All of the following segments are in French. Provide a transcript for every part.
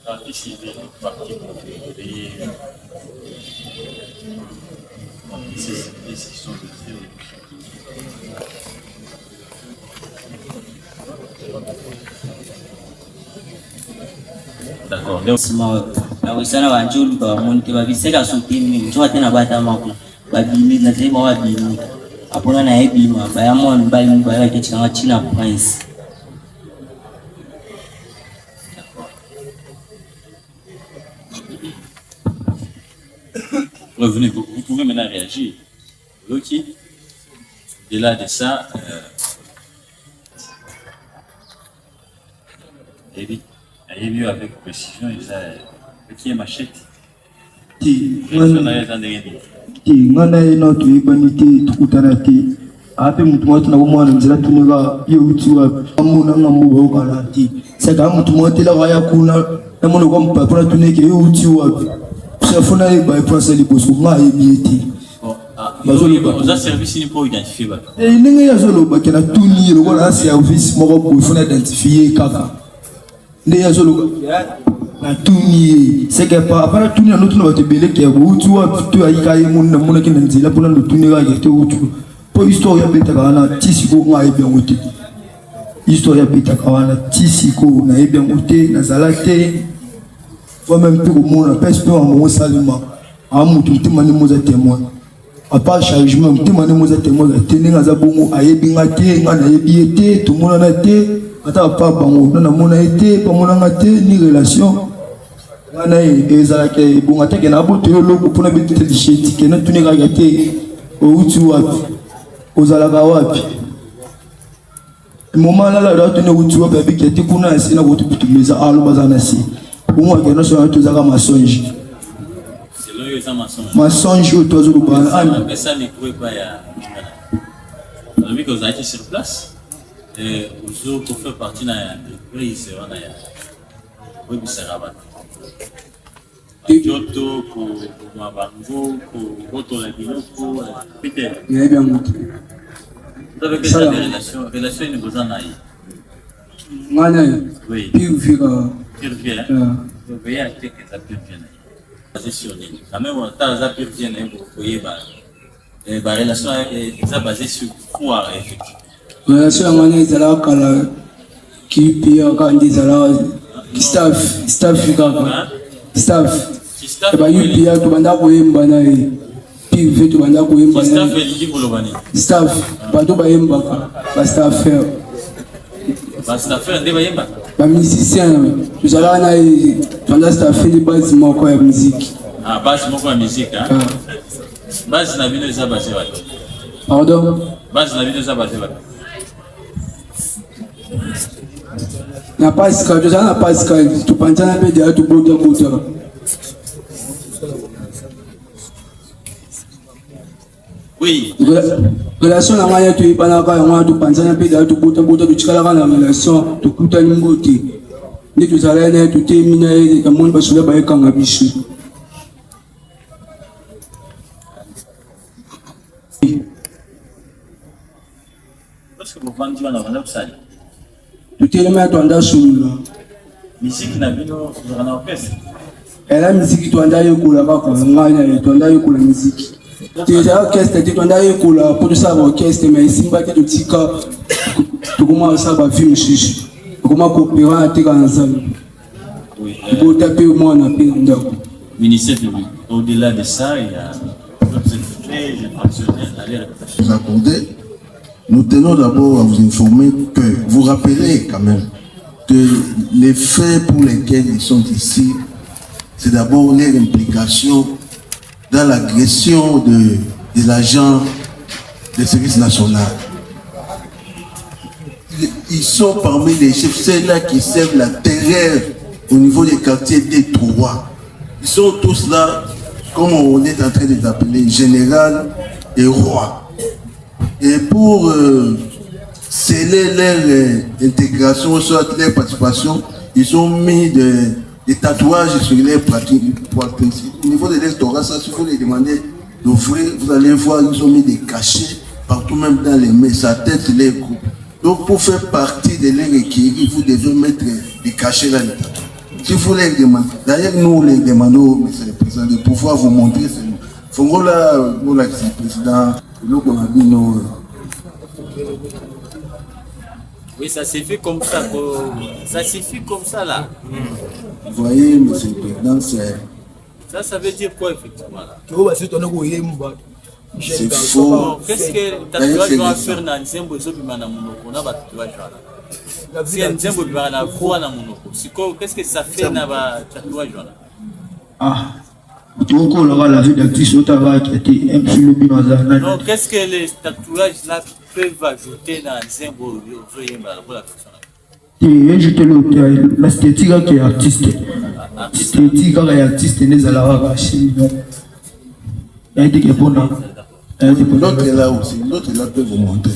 partie civile, partie pays, ces décisions de théorie. D'accord. Sana wanjulu kwa monte babiseka sutini njoa tena bata mako babini na tema babini apona na ebima bayamon bali mbaya kichanga China prince. Revenez, vous pouvez maintenant réagir. Loki, au-delà de ça, David, ayez vu avec précision, il a qui est machette. Ngana ina tuibanite tukutarati ape mtu mmoja na mwana mzela tuniga youtube amuna ngamu bakalati saka mtu mmoja la waya kuna na mwana kwa mpapura tunike youtube safuna iba iprasa liboso ngai bieti Vous avez service ni pour identifier ba. Ninga ya zolo ba kena tuni lo na service moko pour funa identifier kaka nde ya zolo na tuni seke pa para tuni na lutu na batebele ke utu wa tu ayika ye mun na mun ke nzila pona no tuni ga yete utu po histoire ya beta kana tisiko nga ebe ngote histoire ya beta kana tisiko na ebe ngote na zalate va même plus au monde pèse peu en mon salima amutu mtima ni moza témoin à part chargement mtima ni moza témoin teninga za bongo ayebi ngate nga na yebi ete tout monde na te ata pa bango na mona ete pa mona ngate ni relation ngana ezala ke bonga te ke na boto loko pona bitete disheti ke na tuni ga gate o utu wapi ozala ga wapi moment là là tuni utu wapi bikete kuna sina boto bitumeza alo bazana si bongo ke no so to zaka masonge C'est là ça mensonge. Masonge to zo lubana mais ça ne pouvait pas ya. On a vu que vous avez été sur place. Et vous pour faire partie de l'entreprise, on a oui, c'est rabat. Kyoto, pour Mabango, pour Otolabino, pour Peter. Il est bien monté. Vous avez fait des relations une bonne année. Oui. Puis vira. Pire-Vienne. Vous voyez à quel que ça Pire-Vienne. Basé sur l'île. Quand même, on a ça Pire-Vienne, vous voyez, la relation est basée sur quoi, effectivement. Relation ngana izala kala kipi akandi izala staff kaka staff ba yupi ya to banda ko yemba na e pive to banda ko yemba staff eliki bolobani staff ba to ba yemba ba staffer nde ba yemba ba musicien to zala na e banda staffer li base moko ya musique base moko ya musique base na bino eza base wapi pardon base na bino eza base wapi na Pascal, tu as Pascal, tu penses à la pédia, tu peux dire moteur. Oui. Relation na maya tu ipana ka ngwa tu penses à la pédia, tu peux dire tu chikala na relation, tu kuta nimbote. Ni tu zala na tu termina e ka mon basula ba ekanga bisu. Parce que vous vendez dans la salle. Tout est à toi sur musique na bino dans l'orchestre. Et la musique tu anda yekula ka ngana tu anda yekula musique. Tu es orchestre tu anda yekula pour ça orchestre mais simba ke tu tika tu commences ça ba film chichi. Comment coopérer tika ensemble. Oui. Pour taper moi na penda. Ministère public. Au-delà de ça, il y a d'autres effets, je pense vous accorder. Nous tenons d'abord à vous informer que vous rappelez quand même que les faits pour lesquels ils sont ici, c'est d'abord leur implication dans l'agression des agents des services nationaux. Ils sont parmi les chefs, ceux-là qui servent la terreur au niveau des quartiers des Trois. Ils sont tous là, comme on est en train de les appeler, général et roi. Et pour sceller leur intégration, soit leur participation, ils ont mis des tatouages sur les pratiques. Au niveau de l'estorat, ça, si vous les demandez d'ouvrir, vous allez voir, ils ont mis des cachets partout, même dans les mains, sa tête, les coups. Donc, pour faire partie de leur équilibre, vous devez mettre des cachets là. Si vous les demandez, d'ailleurs nous les demandons, monsieur le président, de pouvoir vous montrer. Fongola, nous là, c'est le président, nous qu'on a dit nous. Oui, ça s'est fait comme ça, ça suffit comme ça là. Vous voyez, monsieur le président, c'est. Ça veut dire quoi effectivement là? C'est faux. Bon, qu'est-ce que le tatouage doit faire dans Nzembo Zobima na Monoko? On a un tatouage là. Si Nzembo Zobima na quoi na Monoko? Qu'est-ce que ça fait dans le tatouage là? Ah, tu vois la vie d'actrice, tu as été un peu le binazana. Non, qu'est-ce que les tatouages là peuvent ajouter dans Nzembo Zobima pour la personne? L'esthétique qui est artiste. L'esthétique qui est artiste, les alara chine. Il a été que bon. L'autre est là aussi, l'autre est là peut vous montrer.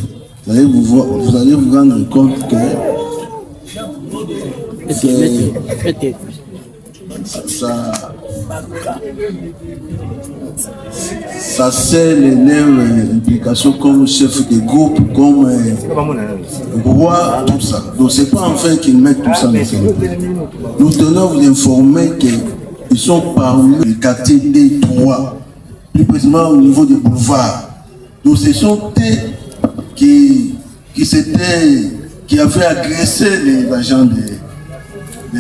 Vous allez vous rendre compte que ça scelle leur implication comme chef de groupe, comme roi, tout ça. Donc c'est pas enfin qu'ils mettent tout ça dans ce groupe. Nous tenons à vous informer qu'ils sont parmi les quartiers des trois. Plus précisément au niveau des boulevards. Donc ce sont eux qui avaient agressé les agents des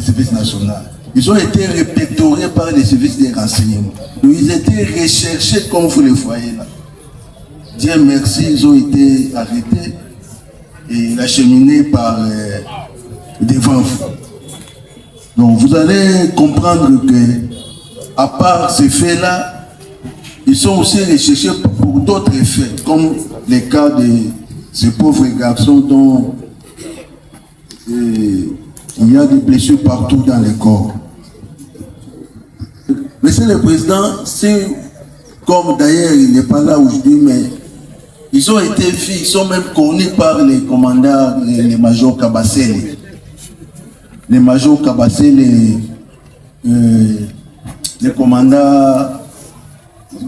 services nationaux. Ils ont été répertoriés par les services des renseignements. Donc ils étaient recherchés comme vous le voyez là. Dieu merci, ils ont été arrêtés et acheminés par devant vous. Donc vous allez comprendre que à part ces faits-là, ils sont aussi recherchés pour d'autres faits, comme les cas de ces pauvres garçons dont il y a des blessures partout dans les corps. Monsieur le Président, c'est comme d'ailleurs il n'est pas là aujourd'hui, mais ils ont été vus, ils sont même connus par les commandants, les majors Kabassé. Les majors Kabassé, les commandants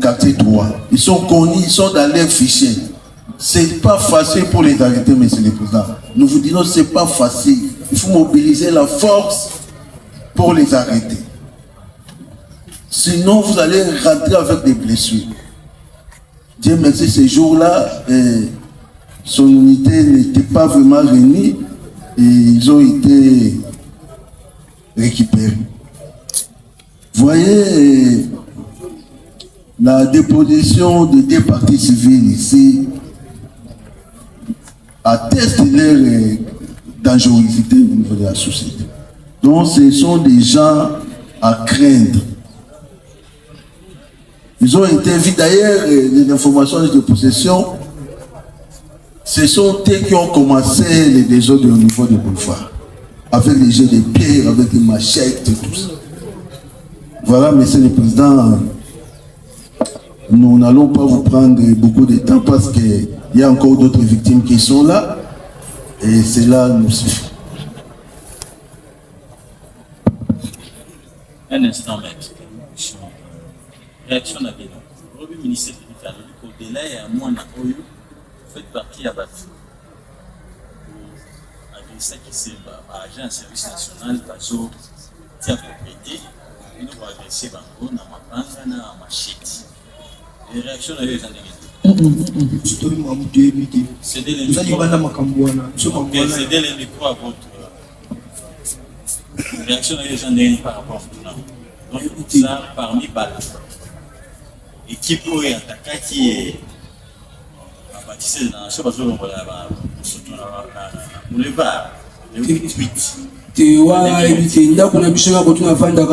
quartier 3. Ils sont connus, ils sont dans leur fichier. C'est pas facile pour les arrêter, monsieur le président. Nous vous disons, c'est pas facile. Il faut mobiliser la force pour les arrêter. Sinon, vous allez rentrer avec des blessures. Dieu merci, ces jours-là, son unité n'était pas vraiment réunie et ils ont été récupérés. Vous voyez, la déposition de deux partis civils ici atteste leur dangerosité au niveau de la société. Donc ce sont des gens à craindre. Ils ont été vus d'ailleurs, les informations de possession, ce sont eux qui ont commencé les désordres au niveau des boulevards, avec les jets de pierre, avec les machettes et tout ça. Voilà, monsieur le président, nous n'allons pas vous prendre beaucoup de temps parce qu'il y a encore d'autres victimes qui sont là et cela nous suffit. Un instant, maître. Réaction à Bénin. Le ministère de l'État, au-delà et à moi, vous faites partie à Batu. Agresser qui c'est agent de service national, bazo, tia propriété, nous avons agressé Bango, na mapanga, na machette. Les réactions à eux, cédez les micros à votre réaction à eux par rapport à tout. Donc, ça, parmi Bala, équipe où il y a un qui est bâtissé dans ce bateau, on le va, le 8. Tewa ibitenda kuna bishaka ko tuna vanda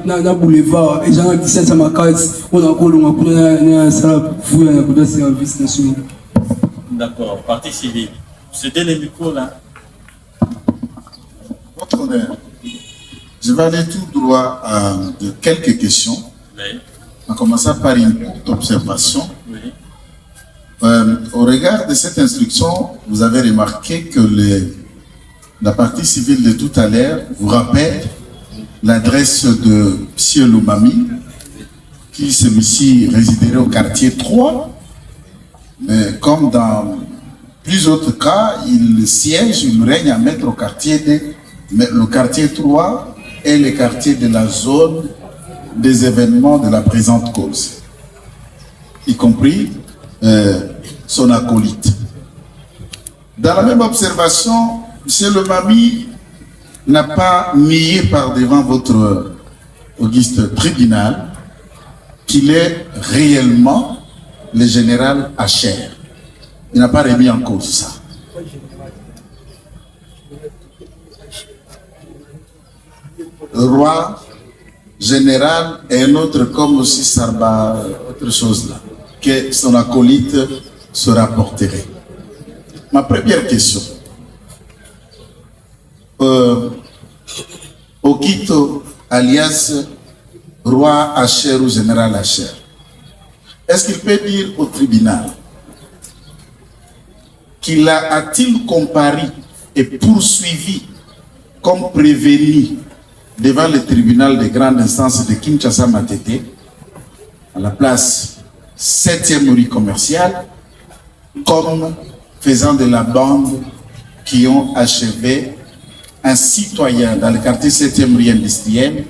na boulevard et gens qui ça makazi on a kolonga kuna na sala fuya na kuda service national. D'accord, partie civile. C'était les micros là. Votre honneur, je vais aller tout droit à de quelques questions. Oui. En commençant par une courte observation. Oui. Au regard de cette instruction, vous avez remarqué que la partie civile de tout à l'heure vous rappelle l'adresse de M. Loumami, qui celui-ci résiderait au quartier 3, mais comme dans plusieurs autres cas, il siège, il règne à mettre au quartier 2, mais le quartier 3 et les quartiers de la zone des événements de la présente cause, y compris son acolyte. Dans la même observation, M. le Mami n'a pas nié par devant votre auguste tribunal qu'il est réellement le général Acher. Il n'a pas remis en cause ça. Le roi général et un autre comme aussi Sarba, autre chose là, que son acolyte se rapporterait. Ma première question. Okito, alias roi Acher ou général Acher, est-ce qu'il peut dire au tribunal qu'il a-t-il comparé et poursuivi comme prévenu devant le tribunal de grande instance de Kinshasa Matete, à la place 7e rue commerciale, comme faisant de la bande qui ont achevé un citoyen dans le quartier 7e rue industrielle,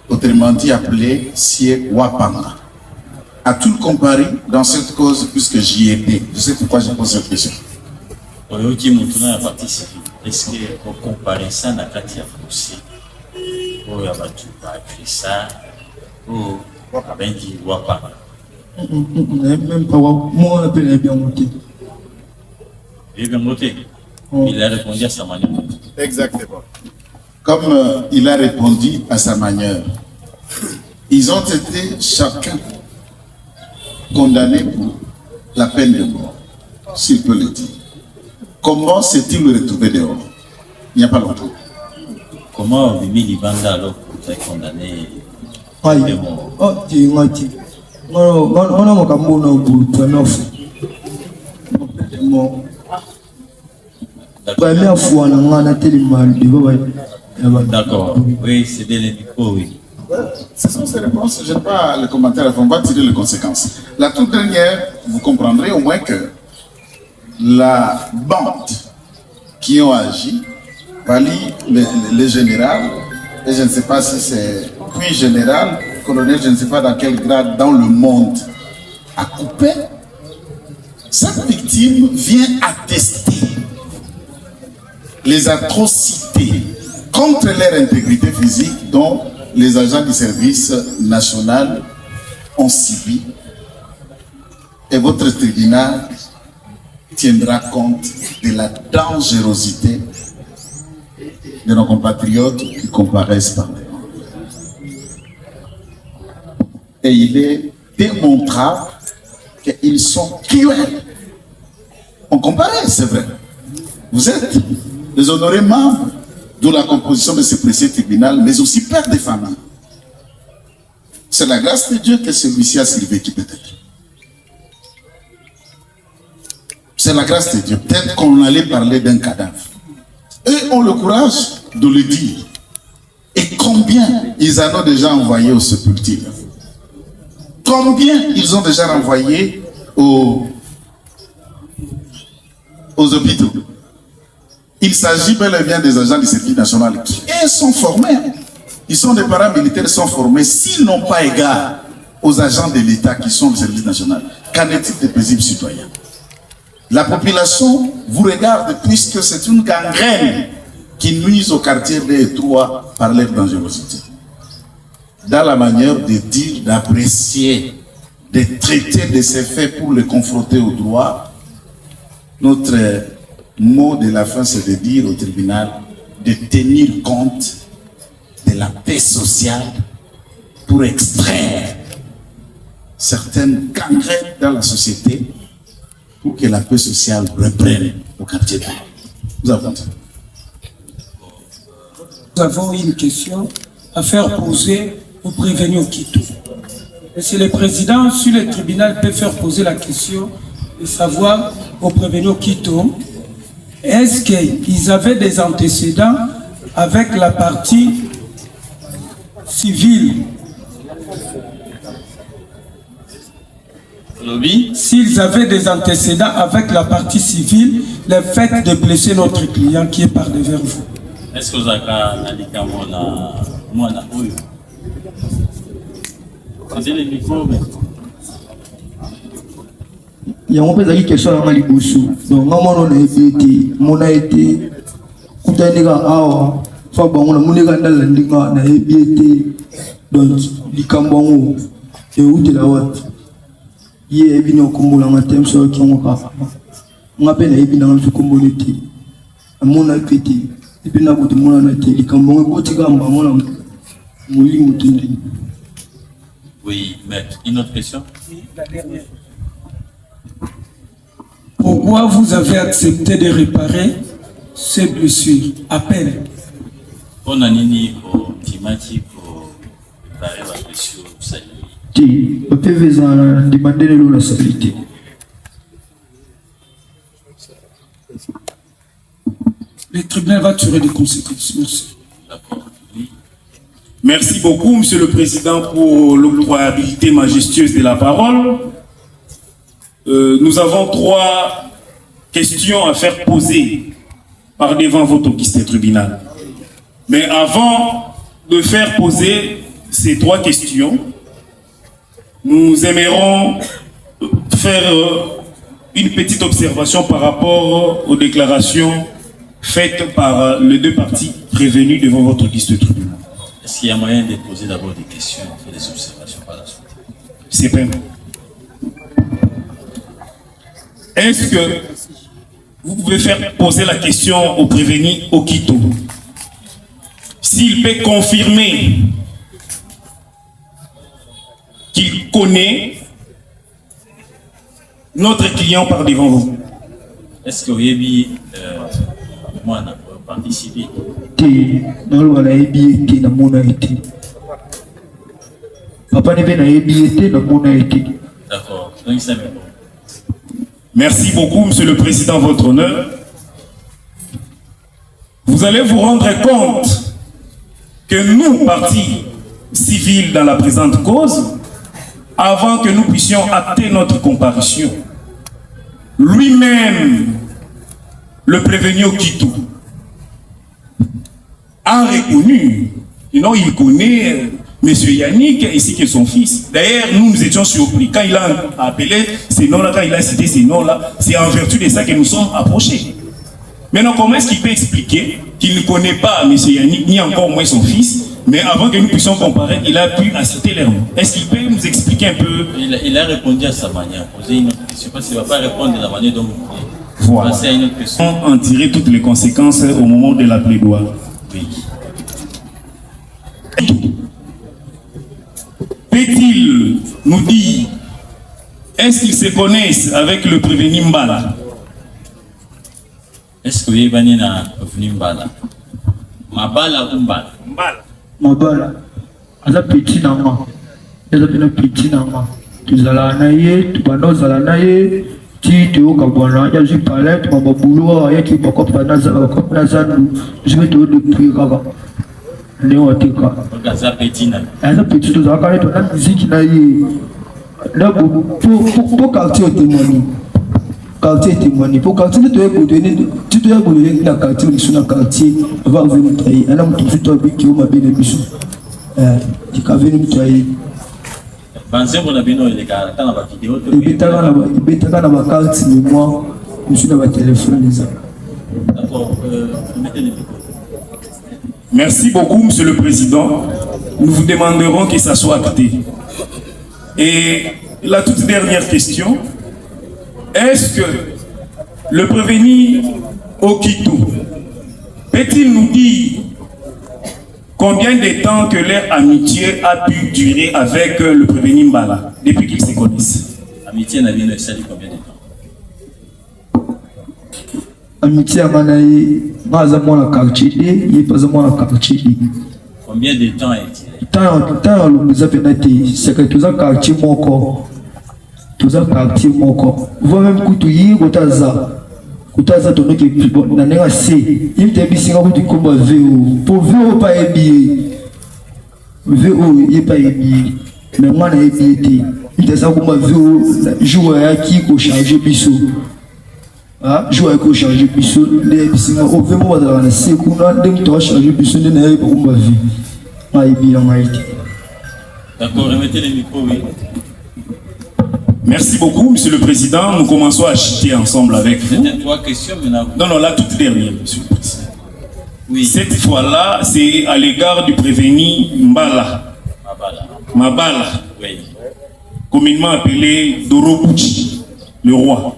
autrement dit appelé Sie Wapanga. A-t-il comparé dans cette cause puisque j'y étais? Je sais pourquoi je pose cette question. Est-ce que vous comparez ça à la Katia Foussi? Ou il y a ça, ou Benji Wapanga? Même pas moi, on appelle bien monté. Il a répondu à sa manière. Exactement. Comme il a répondu à sa manière, ils ont été chacun condamnés pour la peine de mort, s'il peut le dire. Comment s'est-il retrouvé dehors? Il n'y a pas longtemps. Comment Mimi Libanda alors vous avez condamné de mort? Oh, tu es menti. On a mon cameroun au bout, tu as neuf. D'accord, oui, c'est des micros, oui. Ce sont ces réponses, je n'ai pas les commentaires, on va tirer les conséquences. La toute dernière, vous comprendrez au moins que la bande qui ont agi valide le général, et je ne sais pas si c'est puis général, colonel, je ne sais pas dans quel grade dans le monde, a coupé. Cette victime vient attester les atrocités contre leur intégrité physique dont les agents du service national ont subi. Et votre tribunal tiendra compte de la dangerosité de nos compatriotes qui comparaissent par devant. Et il est démontrable qu'ils sont cruels. On compare, c'est vrai. Vous êtes les honorés membres de la composition de ce précieux tribunal, mais aussi père de famille. C'est la grâce de Dieu que celui-ci a survécu peut-être. C'est la grâce de Dieu. Peut-être qu'on allait parler d'un cadavre. Eux ont le courage de le dire. Et combien ils en ont déjà envoyé au sépulture? Combien ils ont déjà renvoyé aux hôpitaux? Il s'agit bel et bien des agents du service national qui sont formés. Ils sont des paramilitaires, sont formés. S'ils n'ont pas égard aux agents de l'État qui sont au service national, qu'en est-il des paisibles citoyens? La population vous regarde puisque c'est une gangrène qui nuise au quartier 2 et 3 par leur dangerosité. Dans la manière de dire, d'apprécier, de traiter de ces faits pour les confronter au droit, notre mot de la fin, c'est de dire au tribunal de tenir compte de la paix sociale pour extraire certaines gangrènes dans la société pour que la paix sociale reprenne au quartier. Nous avons une question à faire poser au prévenu Okito. Monsieur le Président, si le tribunal peut faire poser la question de savoir au prévenu Okito, est-ce qu'ils avaient des antécédents avec la partie civile? S'ils avaient des antécédents avec la partie civile, le fait de blesser notre client qui est par devers vous. Est-ce que vous avez un mwana oyo. C'est le micro. Il y a un peu de question à Malibousou. Donc, maman, on a été, mon a été, Koutaïnega Awa, Fabon, on a Mounega Nalandinga, n'a été, donc, Likambongo, et où de la Watt. Il y a bien au Combo, la thème sur qui on a. On appelle les bien dans le communauté. À mon a été, et bien à votre mon a été, Likambongo, Botigamba, mon a Mouli. Oui, maître. Une autre question? La dernière. Pourquoi vous avez accepté de réparer ces blessures? Appel. On a nini au climatique pour réparer la blessure salie. Ti, on peut demander la stabilité. Le tribunal va tirer des conséquences. Merci. D'accord. Oui. Merci beaucoup, Monsieur le Président, pour l'octroyabilité majestueuse de la parole. Nous avons 3 questions à faire poser par devant votre auguste tribunal. Mais avant de faire poser ces 3 questions, nous aimerons faire une petite observation par rapport aux déclarations faites par les 2 parties prévenues devant votre auguste tribunal. Est-ce qu'il y a moyen de poser d'abord des questions et faire des observations par la suite? C'est pas bon. Est-ce que vous pouvez faire poser la question au prévenu Okito s'il peut confirmer qu'il connaît notre client par devant vous? Est-ce que vous avez moi participé? Dans le été, dans mon été. Papa n'est pas dans été, dans mon été. D'accord. Donc ça me. Merci beaucoup, Monsieur le Président, votre honneur. Vous allez vous rendre compte que nous, partis civils dans la présente cause, avant que nous puissions acter notre comparution, lui-même, le prévenu Okito, a reconnu, il connaît M. Yannick ainsi que son fils. D'ailleurs, nous étions surpris. Quand il a appelé ces noms-là, quand il a cité ces noms-là, c'est en vertu de ça que nous sommes approchés. Maintenant, comment est-ce qu'il peut expliquer qu'il ne connaît pas M. Yannick, ni encore moins son fils, mais avant que nous puissions comparer, il a pu citer leurs noms? Est-ce qu'il peut nous expliquer un peu? Il a répondu à sa manière. Poser une autre question. Parce qu'il ne va pas répondre de la manière dont vous voulez. Voilà. Passer à une autre question. En tirer toutes les conséquences au moment de la plaidoirie. Oui. Peut-il nous dire, est-ce qu'ils se connaissent avec le prévenu Mbala? Est-ce que vous avez venu Mbala? Mabala ou Mbala? Mabala. Aza petit nama. Aza pena petit nama. Tuzala naye, tubano zala naye. Ti teo kabwana. Ya zi palette, mama boulot, ya ki bakop nazanu. Je vais te depuis kaka. Léo Teka. Aza petit nama. Aza petit tuzala kane to na musique naye. Là pour quartier témoigner. Quartier témoigner. Pour quartier tu es donner, tu dois donner la quartier sur la quartier va venir travailler. Elle a mon petit toi qui au ma bien bisu. Tu vas venir travailler. Pensez qu'on a bien eu les gars dans la vidéo. Il bêta dans ma carte mais moi je suis dans ma téléphone les gars. D'accord. Mettez les micros. Merci beaucoup, Monsieur le Président. Nous vous demanderons que ça soit acté. Et la toute dernière question, est-ce que le prévenu Okito peut-il nous dire combien de temps que leur amitié a pu durer avec le prévenu Mbala depuis qu'ils se connaissent? Amitié n'a bien eu combien de temps? Amitié à Manaï, moi à mon quartier, il est pas à mon quartier. Combien de temps est-il? Tant nous avons été, c'est que tous un quartier mon corps. Tous un quartier mon corps. Vous même coutuyer, Koutaza donné que n'a pas assez. Il t'a mis si on dit comme VO. Pour VO pas ébié. VO il pas ébié. Mais moi n'a ébié. Il t'a ça comme VO joueur qui ko charger biso. Ah joueur ko charger biso. Les bisinga au VO va dans la seconde dem to charger biso n'a pas comme vie. D'accord, remettez les micros, oui. Merci beaucoup, Monsieur le Président. Nous commençons à chiter ensemble avec vous. C'était 3 questions, maintenant. Non, la toute dernière, Monsieur le Président. Oui. Cette fois-là, c'est à l'égard du prévenu Mabala, Oui. communément appelé Dorobuchi, le roi.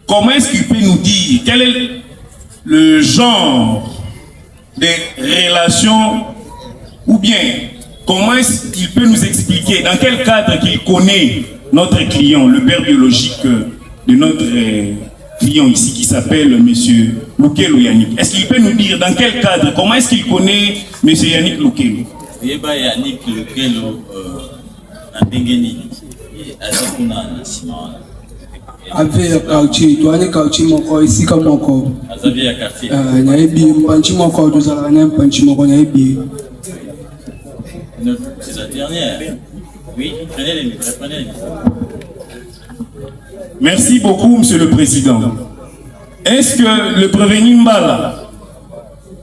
Comment est-ce qu'il peut nous dire quel est le genre de relation, ou bien comment est-ce qu'il peut nous expliquer dans quel cadre qu'il connaît notre client, le père biologique de notre client ici qui s'appelle M. Lukelo Yannick. Est-ce qu'il peut nous dire dans quel cadre, comment est-ce qu'il connaît M. Yannick Lukelo? Yannick Lukelo, avec quartier, toi les quartier mon ici comme encore. Xavier quartier. Naïbi, panchi mon corps, nous allons panchi mon corps naïbi. C'est la dernière. Oui, prenez les micros, prenez les micros. Merci beaucoup, Monsieur le Président. Est-ce que le prévenu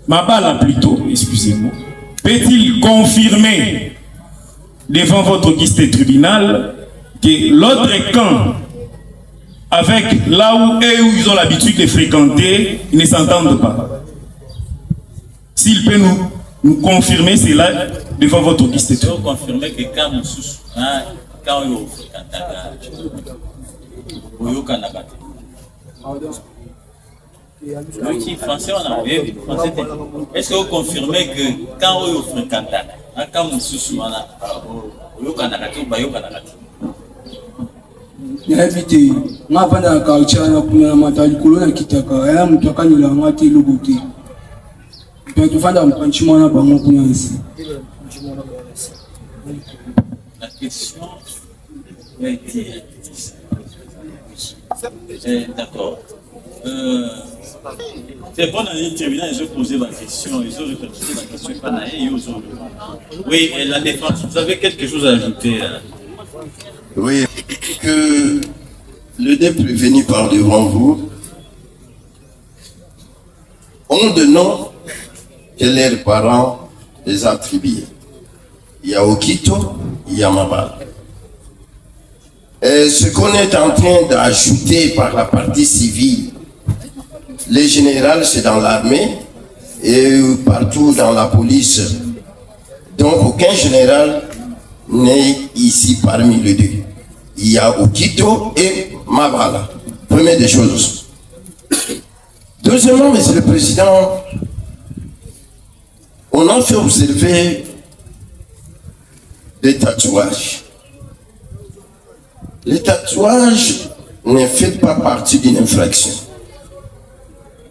Mabala plutôt, excusez-moi, peut-il confirmer devant votre guichet tribunal que l'autre camp, avec là où ils ont l'habitude de fréquenter, ils ne s'entendent pas? S'il peut nous confirmer cela devant votre guichet tribunal. Je peux confirmer que quand nous français, on a envoyé français. Est-ce que vous confirmez que quand vous fréquentez, quand vous sous Naïbi, ma femme a quartier, on a pris un matal, colonne qui t'a carré, un tocan, il a maté le goûter. Tu as fait un panchi mon abamon pour ici. La question a été. D'accord. C'est bon, dans le tribunal, ils ont posé ma question, ils ont réfléchi la question. Oui, et la défense, vous avez quelque chose à ajouter? Oui, que le deux prévenus par devant vous ont de noms que leurs parents les attribuent. Il y a Okito, il y a Mabala. Et ce qu'on est en train d'ajouter par la partie civile, les généraux, c'est dans l'armée et partout dans la police. Donc aucun général n'est ici parmi les deux. Il y a Okito et Mabala. Première des choses. Deuxièmement, Monsieur le Président, on a fait observer des tatouages. Les tatouages ne font pas partie d'une infraction.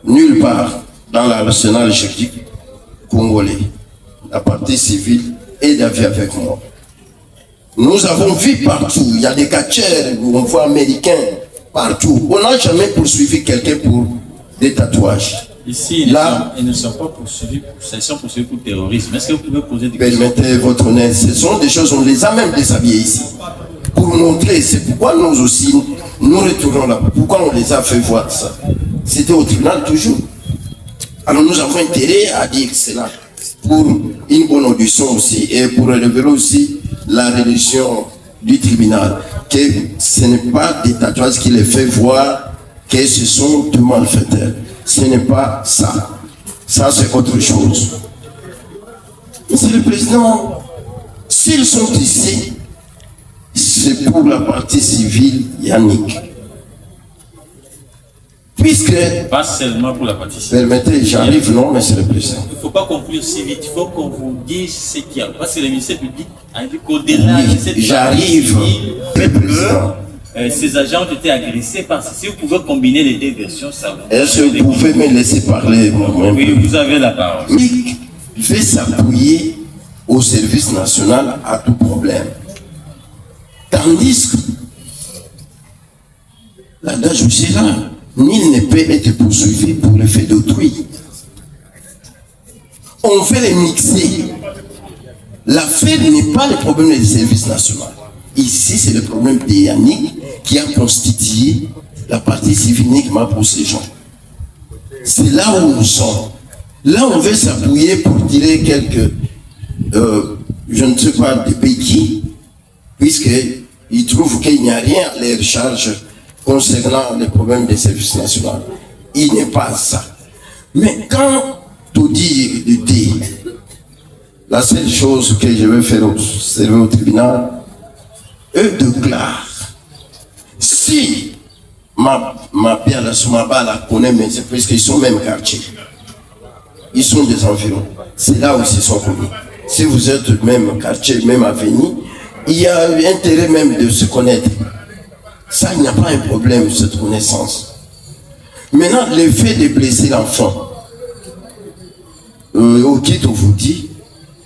Nulle part dans l'arsenal juridique congolais. La partie civile est d'avis avec moi. Nous avons vu partout, il y a des catcheurs, on voit américains partout. On n'a jamais poursuivi quelqu'un pour des tatouages. Ici, ils ne sont pas poursuivis, ils sont poursuivis pour terrorisme. Est-ce que vous pouvez poser des questions? Permettez votre honneur, ce sont des choses, on les a même déshabillés ici. Pour montrer, c'est pourquoi nous aussi, nous retournons là. Pourquoi on les a fait voir ça? C'était au tribunal toujours. Alors nous avons intérêt à dire cela pour une bonne audition aussi et pour relever aussi la religion du tribunal, que ce n'est pas des tatouages qui les fait voir que ce sont des malfaiteurs. Ce n'est pas ça. Ça, c'est autre chose. Monsieur le Président, s'ils sont ici, c'est pour la partie civile Yannick. Puisque... Pas seulement pour la partie civile. Permettez, j'arrive, non, Monsieur le Président. Il ne faut pas conclure si vite, il faut qu'on vous dise ce qu'il y a. Parce que le ministère public a dit qu'au-delà de cette j'arrive, ces agents ont été agressés parce que si vous pouvez combiner les deux versions, ça vous... Est-ce que vous pouvez me laisser parler moi-même? Oui, vous avez la parole. Yannick fait s'appuyer au service national à tout problème. Tandis que l'adage aussi là, nul ne peut être poursuivi pour le fait d'autrui. On veut les mixer. L'affaire n'est pas le problème du service national. Ici, c'est le problème de Yannick qui a constitué la partie civile uniquement pour ces gens. C'est là où nous sommes. Là, on veut s'appuyer pour tirer quelques, je ne sais pas, des béquilles, puisqu'ils trouvent qu'il n'y a rien à les charges concernant les problèmes des services nationaux. Il n'est pas ça. Mais quand tout dit du dire, la seule chose que je vais faire observer au tribunal, eux déclarent, si ma père, la Soumaba, la connaît, mais c'est parce qu'ils sont même quartier. Ils sont des environs. C'est là où ils se sont connus. Si vous êtes même quartier, même avenue, il y a intérêt même de se connaître. Ça, il n'y a pas un problème, cette connaissance. Maintenant, le fait de blesser l'enfant, Okito vous dit,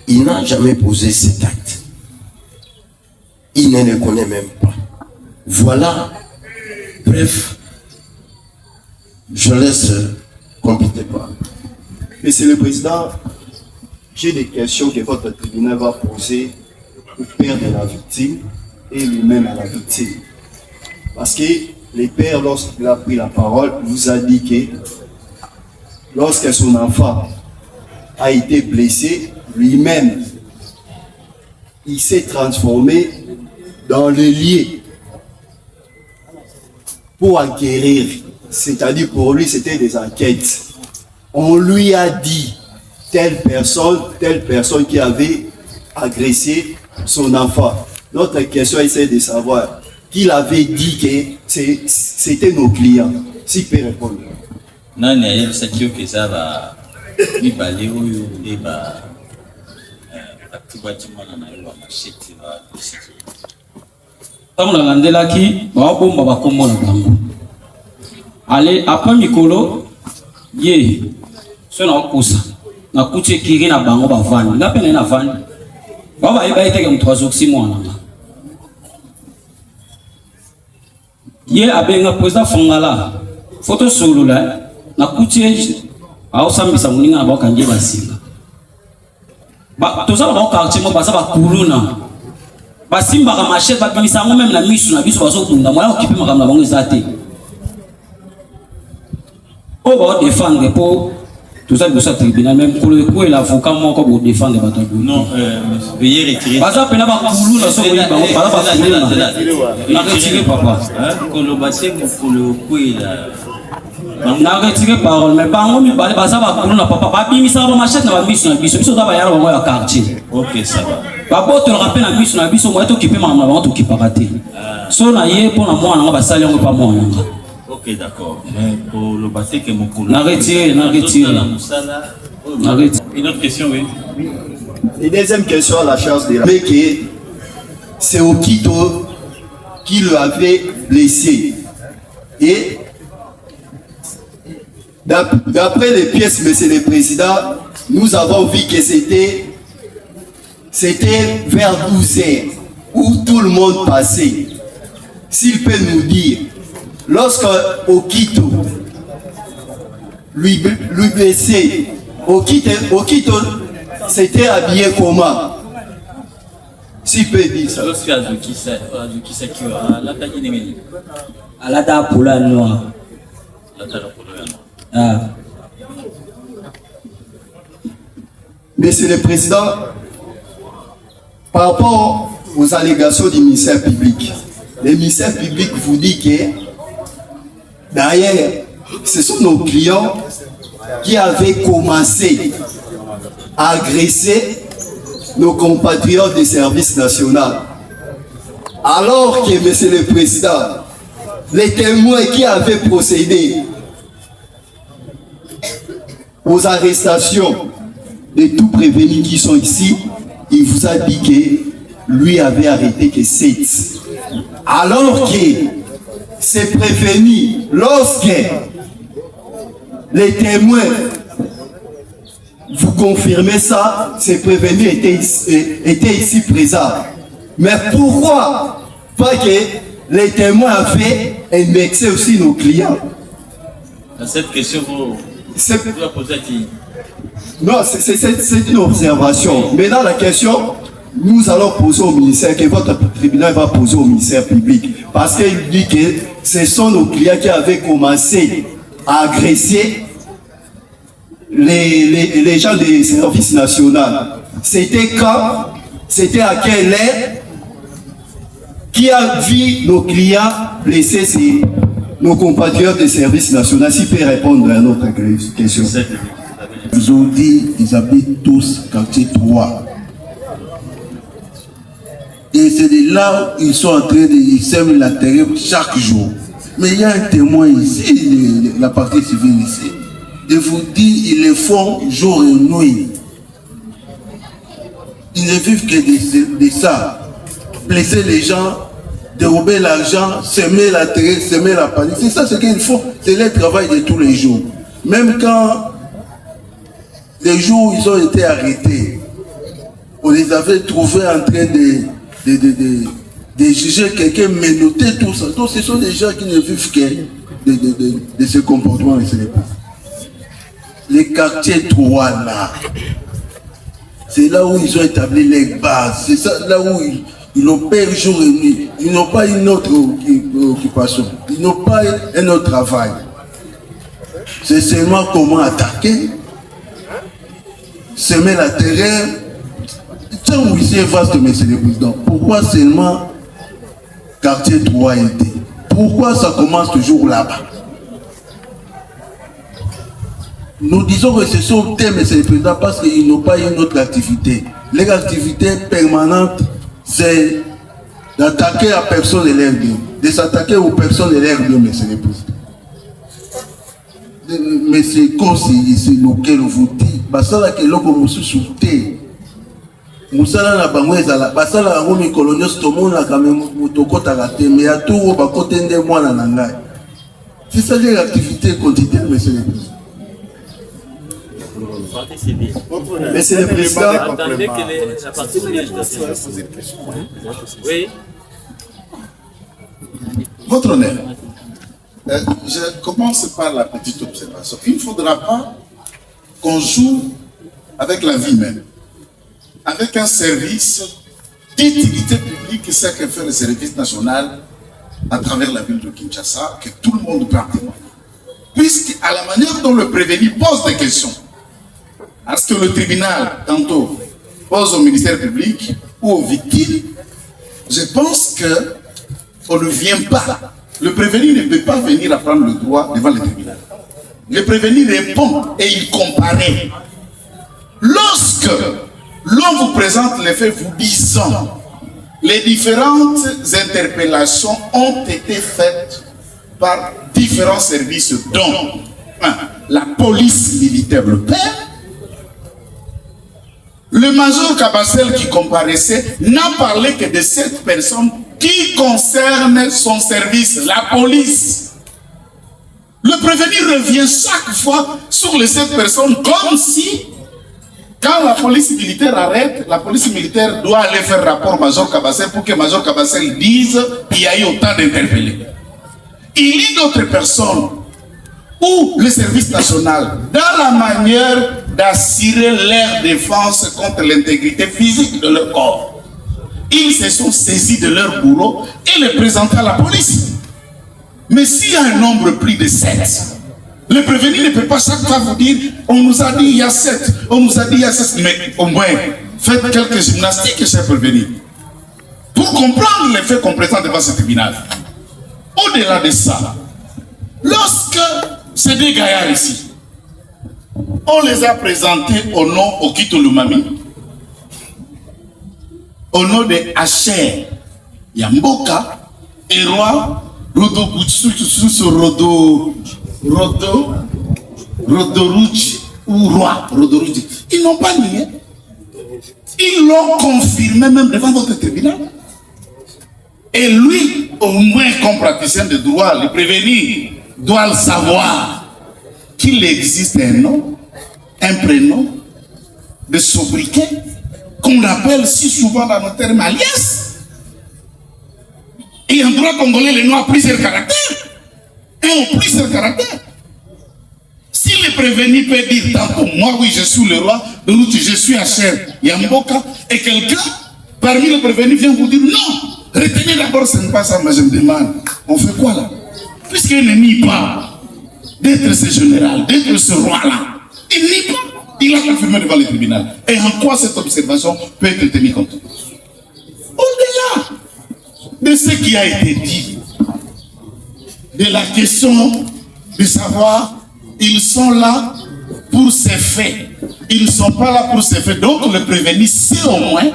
il n'a jamais posé cet acte. Il ne le connaît même pas. Voilà. Bref, je laisse compléter pas. Monsieur le Président, j'ai des questions que votre tribunal va poser au père de la victime et lui-même à la victime. Parce que le père, lorsqu'il a pris la parole, vous a dit que lorsque son enfant a été blessé, lui-même, il s'est transformé dans le lieu pour acquérir. C'est-à-dire pour lui, c'était des enquêtes. On lui a dit telle personne qui avait agressé son enfant. Notre question essaie de savoir qu'il avait dit que c'était nos clients. Si peut répondre. Non, il y a ça qui est ça va. Il va aller où il va. Tant que l'andelaki, bon baba comme la bango. Allez après mikolo, ye, ce n'a pas ça. Na kuche kiri na bango ba van. Na pene na van. Baba iba ite comme 3 jours 6 mois na. Ye abenga président Fongala. Photo solo là. Na kuche au sambisa muninga ba kanje basinga. Ba toza ba quartier mo basa ba kuluna. Basimba ka machette ba kimisa ngo même na misu na biso baso tunda moya okipe makamba bango ezate. On va défendre pour tout ça, le tribunal, même pour le coup, et l'avocat, moi, pour défendre les batailles. Non, veuillez retirer. Pas ça, peine à Koulou, la sauve, pas retiré, papa. Pour le bassin, pour le coup, on a retiré parole, mais pas en haut, pas ça, va Koulou, papa, pas bien, ça va machette, na biso, na biso, biso, ça va y aller au quartier. Ok, ça va. Papa, tu le rappelles, na biso, na biso, moi, tu occupé, ma maman, tu occupes raté. So, na yé, pour la moi, on va salir, on va pas moi. Ok, d'accord. Mais pour le bassin que mon collègue. N'a retiré. Une autre question, oui. Et deuxième question à la charge de la. Mais que c'est Okito qui le avait blessé. Et d'après les pièces, monsieur le Président, nous avons vu que c'était vers 12 heures où tout le monde passait. S'il peut nous dire. Lorsque Okito lui blessait, Okito s'était habillé comment? Si peut dire ça. Lorsque Azukisa qui a la taille de à la table pour la noire. Monsieur le Président, par rapport aux allégations du ministère public, le ministère public vous dit que d'ailleurs, ce sont nos clients qui avaient commencé à agresser nos compatriotes des services nationaux. Alors que, monsieur le Président, les témoins qui avaient procédé aux arrestations de tous prévenus qui sont ici, il vous a dit que lui avait arrêté que 7. Alors que c'est prévenu lorsque les témoins vous confirmez ça, ces prévenus étaient ici présents. Mais pourquoi pas que les témoins avaient indexé aussi nos clients? Cette question, vous la posez à qui? Non, c'est une observation. Mais dans la question, nous allons poser au ministère, que votre tribunal va poser au ministère public. Parce qu'il dit que ce sont nos clients qui avaient commencé à agresser les gens des services nationaux. C'était quand? C'était à quelle ère? Qui a vu nos clients laisser nos compatriotes des services nationaux? S'il peut répondre à notre question. Ils ont dit qu'ils habitent tous quartier 3. Et c'est de là où ils sont en train de semer la terre chaque jour. Mais il y a un témoin ici, la partie civile ici. Je vous dis, ils le font jour et nuit. Ils ne vivent que de ça. Blesser les gens, dérober l'argent, semer la terre, semer la panique. C'est ça ce qu'ils font. C'est le travail de tous les jours. Même quand les jours où ils ont été arrêtés, on les avait trouvés en train de juger quelqu'un, menotté, tout ça. Donc ce sont des gens qui ne vivent que de ce comportement. Les quartiers 3 là, c'est là où ils ont établi les bases. C'est ça, là où ils opèrent jour et nuit. Ils n'ont pas une autre occupation. Ils n'ont pas un autre travail. C'est seulement comment attaquer, semer la terreur. Tiens, oui, c'est vaste, monsieur le président. Pourquoi seulement quartier 3 été? Pourquoi ça commence toujours là-bas? Nous disons que ce sont thèmes, monsieur le président, parce qu'ils n'ont pas une autre activité. Leur activité permanente, c'est d'attaquer à personne et l'air bien. De s'attaquer aux personnes et l'air bien, monsieur le président. Mais c'est comme c'est lequel vous dit, parce que l'on vous soutenez. Musala na bango ezala basala ngo mikolo nyonso tomona kame mutokota te mais à tout ba kotende mwana na ngai. C'est ça l'activité quotidienne, monsieur le président. Monsieur le président, attendez que la partie oui. Votre honneur, je commence par la petite observation. Il ne faudra pas qu'on joue avec la vie même. Avec un service d'utilité publique, c'est que fait le service national à travers la ville de Kinshasa, que tout le monde peut en témoigner. Puisqu'à la manière dont le prévenu pose des questions, à ce que le tribunal, tantôt, pose au ministère public ou aux victimes, je pense qu'on ne vient pas. Le prévenu ne peut pas venir à prendre le droit devant le tribunal. Le prévenu répond et il comparaît. Lorsque l'on vous présente les faits, vous disant les différentes interpellations ont été faites par différents services, dont la police militaire, le père, le major Kabassel qui comparaissait n'a parlé que de cette personne qui concerne son service, la police. Le prévenu revient chaque fois sur les 7 personnes comme si, quand la police militaire arrête, la police militaire doit aller faire rapport au major Kabassel pour que major Kabassel dise qu'il y a eu autant d'interpellés. Il y a d'autres personnes où le service national, dans la manière d'assurer leur défense contre l'intégrité physique de leur corps, ils se sont saisis de leur bourreau et les présentés à la police. Mais s'il y a un nombre plus de 7, le prévenu ne peut pas chaque fois vous dire on nous a dit il y a 7, on nous a dit il y a 6, mais au moins faites quelques gymnastiques, cher prévenu, pour comprendre les faits qu'on présente devant ce tribunal. Au-delà de ça, lorsque ces deux gaillards ici, on les a présentés au nom Okito Lumami, au nom de Asher Yamboka, et roi Rodo Kutsu Rodoruchi ou roi Rodoruchi. Ils n'ont pas nié. Ils l'ont confirmé même devant votre tribunal. Et lui, au moins comme praticien de droit, le prévenu doit le savoir qu'il existe un nom, un prénom de sobriquet qu'on appelle si souvent dans nos termes alias. Et en droit congolais, les noms ont plusieurs caractères. Et ont plusieurs caractères. Si le prévenu peut dire tantôt, moi oui je suis le roi, de l'autre je suis Asher Yamboka, et quelqu'un parmi les prévenus vient vous dire non, retenez d'abord, ce n'est pas ça, mais je me demande, on fait quoi là? Puisqu'il ne nie pas d'être ce général, d'être ce roi-là, Il nie pas. Il a confirmé devant le tribunal. Et en quoi cette observation peut être tenue compte? Au-delà de ce qui a été dit, de la question de savoir, ils sont là pour ces faits. Ils ne sont pas là pour ces faits. Donc le prévenu sait au moins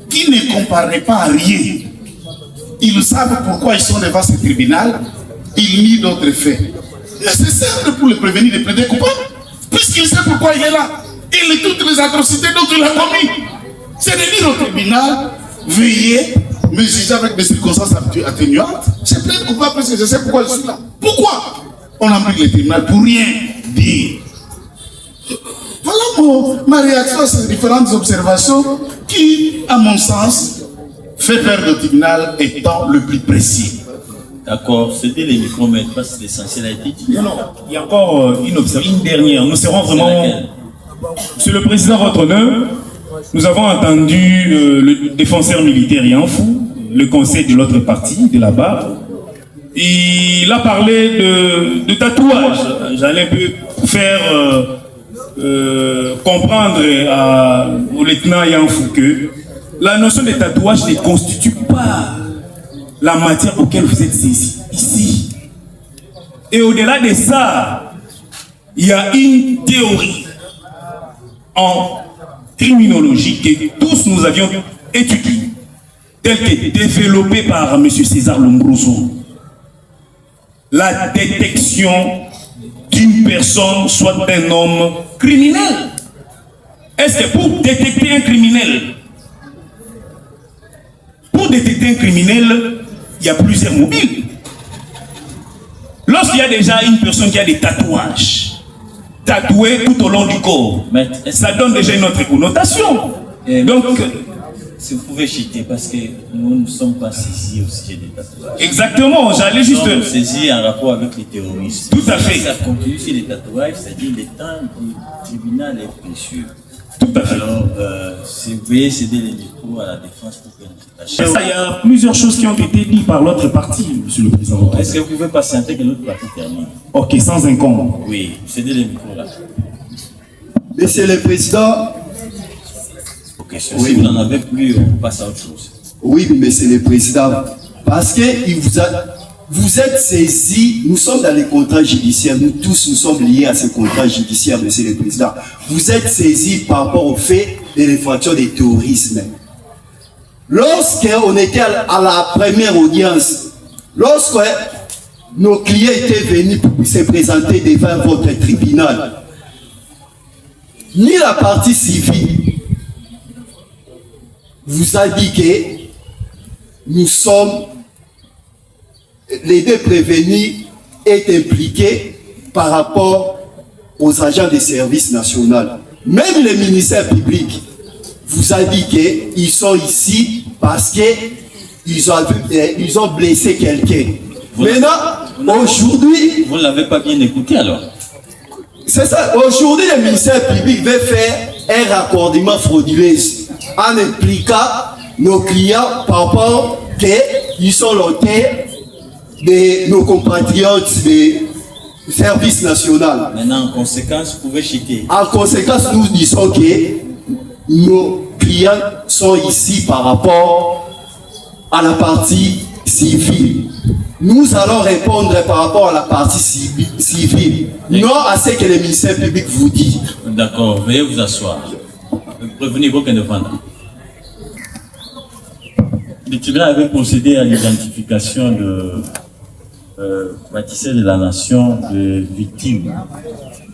qu'ils ne comparaient pas à rien. Ils savent pourquoi ils sont devant ce tribunal. Ils nient d'autres faits. Nécessaire pour le prévenir de plaider coupable, puisqu'il sait pourquoi il est là. Il est toutes les atrocités dont il a commis. C'est de dire au tribunal, veillez, me juger avec des circonstances atténuantes. Je plaide coupable parce que je sais pourquoi je suis là. Pourquoi on embrique le tribunal pour rien dire? Voilà ma réaction à ces différentes observations qui, à mon sens, fait perdre au tribunal étant le plus précis. D'accord, c'était les micros, mais pas l'essentiel a été dit. Non, il y a encore une dernière. Nous serons vraiment... Monsieur le Président, votre honneur, nous avons entendu le défenseur militaire Yanfou, le conseil de l'autre partie, de la barre. Il a parlé de tatouage. J'allais un peu faire comprendre au lieutenant Yanfou que la notion de tatouage ne constitue pas la matière auquel vous êtes saisi ici. Et au-delà de ça, il y a une théorie en criminologie que tous nous avions étudiée, telle que développée par M. César Lombroso. La détection d'une personne, soit d'un homme criminel. Est-ce que pour détecter un criminel, il y a plusieurs mobiles. Lorsqu'il y a déjà une personne qui a des tatouages, tatoués tout au long du corps, ça donne déjà une autre connotation. Donc, si vous pouvez chuter, parce que nous ne sommes pas saisis au sujet des tatouages. Exactement, j'allais juste... Nous sommes saisis en rapport avec les terroristes. Tout à fait. Ça continue sur les tatouages, c'est-à-dire le temps du tribunal est précieux. Tout à fait. Alors, si vous pouvez céder les micros à la défense pour que nous tâchions. Il y a plusieurs choses qui ont été dites par l'autre partie, Monsieur le Président. Est-ce que vous pouvez patienter que l'autre partie termine? Ok, sans encombre. Oui, cédez les micros là. Monsieur le Président. Ok, si vous n'en avez plus, on passe à autre chose. Oui, Monsieur le Président. Parce que vous êtes saisi, nous sommes dans les contrats judiciaires, nous tous nous sommes liés à ces contrats judiciaires, Monsieur le Président. Vous êtes saisi par rapport au fait de l'infraction du terrorisme. Lorsqu'on était à la première audience, lorsque nos clients étaient venus pour se présenter devant votre tribunal, ni la partie civile vous a dit que nous sommes, les deux prévenus est impliqué par rapport aux agents des services nationaux. Même le ministère public vous a dit qu'ils sont ici parce qu'ils ont blessé quelqu'un. Maintenant, aujourd'hui... Vous ne l'avez pas bien écouté alors? C'est ça. Aujourd'hui, le ministère public veut faire un raccordement frauduleux en impliquant nos clients par rapport qu'ils sont l'auteur de nos compatriotes des services nationaux. Maintenant, en conséquence, vous pouvez chuter. En conséquence, nous disons que nos clients sont ici par rapport à la partie civile. Nous allons répondre par rapport à la partie civile, non à ce que le ministère public vous dit. D'accord, veuillez vous asseoir. Prévenez vos défendants. Le tribunal avait procédé à l'identification de bâtisseurs de la nation de victimes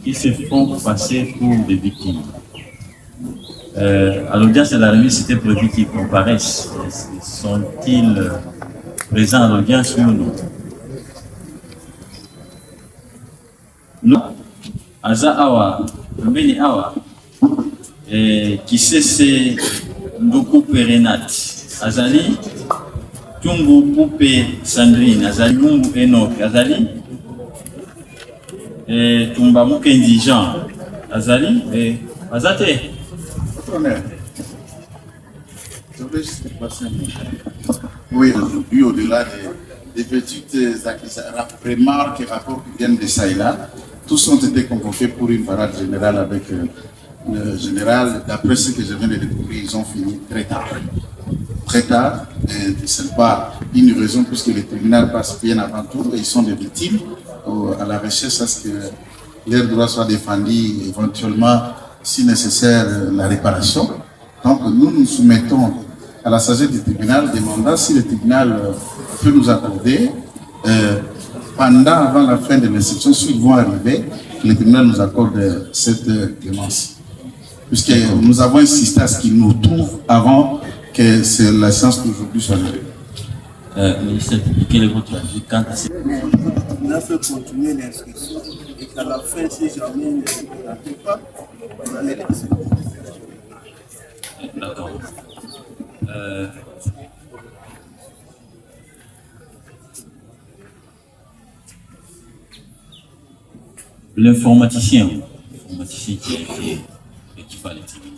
qui se font passer pour des victimes. À l'audience de la remise, c'était prévu qu'ils comparaissent. Sont-ils présents à l'audience, oui ou non? Nous, Aza Awa, Mbeni Awa, qui c'est Ndoko Perenat, Azali, Tungu Poupe Sandrine, Azali Lungu Enoch, Azali, Tumba Mukendi Jean, Azali, Azate. Oui, aujourd'hui, au-delà des petites remarques et rapports qui viennent de ça et là, tous ont été convoqués pour une parade générale avec le général. D'après ce que je viens de découvrir, ils ont fini très tard. Très tard, et ce n'est pas une raison puisque le tribunal passe bien avant tout et ils sont des victimes à la recherche à ce que leurs droits soient défendus, éventuellement, si nécessaire, la réparation. Donc nous nous soumettons à la sagesse du tribunal, demandant si le tribunal peut nous accorder, avant la fin de l'instruction, s'ils vont arriver, que le tribunal nous accorde cette clémence. Puisque nous avons insisté à ce qu'ils nous trouvent avant que la séance d'aujourd'hui soit levée. Ministre, quel est votre avis quant à ça? On a fait continuer l'inscription et qu'à la fin, si jamais il ne se pas, on allait laisser. D'accord. L'informaticien qui a été équipé à le tribunal.